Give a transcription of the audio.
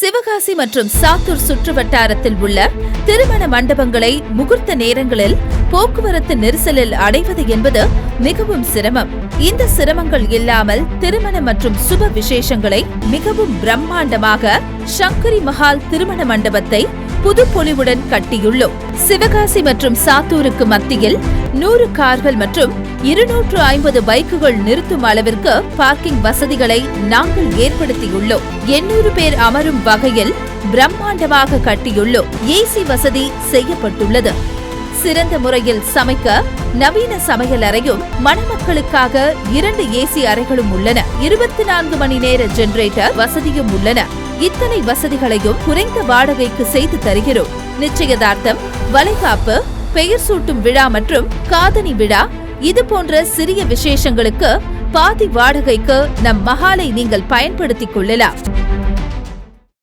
சிவகாசி மற்றும் சாத்தூர் சுற்றுவட்டாரத்தில் உள்ள திருமண மண்டபங்களை முகூர்த்த நேரங்களில் போக்குவரத்து நெரிசலில் அடைவது என்பது மிகவும் சிரமம். இந்த சிரமங்கள் இல்லாமல் திருமண மற்றும் சுப விசேஷங்களை மிகவும் பிரம்மாண்டமாக சங்கரி மஹால் திருமண மண்டபத்தை புதுப்பொலிவுடன் கட்டியுள்ளோம். சிவகாசி மற்றும் சாத்தூருக்கு மத்தியில் 100 கார்கள் மற்றும் 250 பைக்குகள் நிறுத்தும் அளவிற்கு பார்க்கிங் வசதிகளை நாங்கள் ஏற்படுத்தியுள்ளோம். 800 பேர் அமரும் வகையில் பிரம்மாண்டமாக கட்டியுள்ளோம். ஏசி வசதி செய்யப்பட்டுள்ளது. சிறந்த முறையில் சமைக்க நவீன சமையல் அறையும் மணமக்களுக்காக 2 ஏசி அறைகளும் உள்ளன. 24 மணி நேர ஜெனரேட்டர் வசதியும் உள்ளன. இத்தனை வசதிகளையும் குறைந்த வாடகைக்கு செய்து தருகிறோம். நிச்சயதார்த்தம், வளைகாப்பு, பெயர் சூட்டும் விழா மற்றும் காதணி விழா இது போன்ற சிறிய விசேஷங்களுக்கு பாதி வாடகைக்கு நம் மஹாலை நீங்கள் பயன்படுத்திக் கொள்ளலாம்.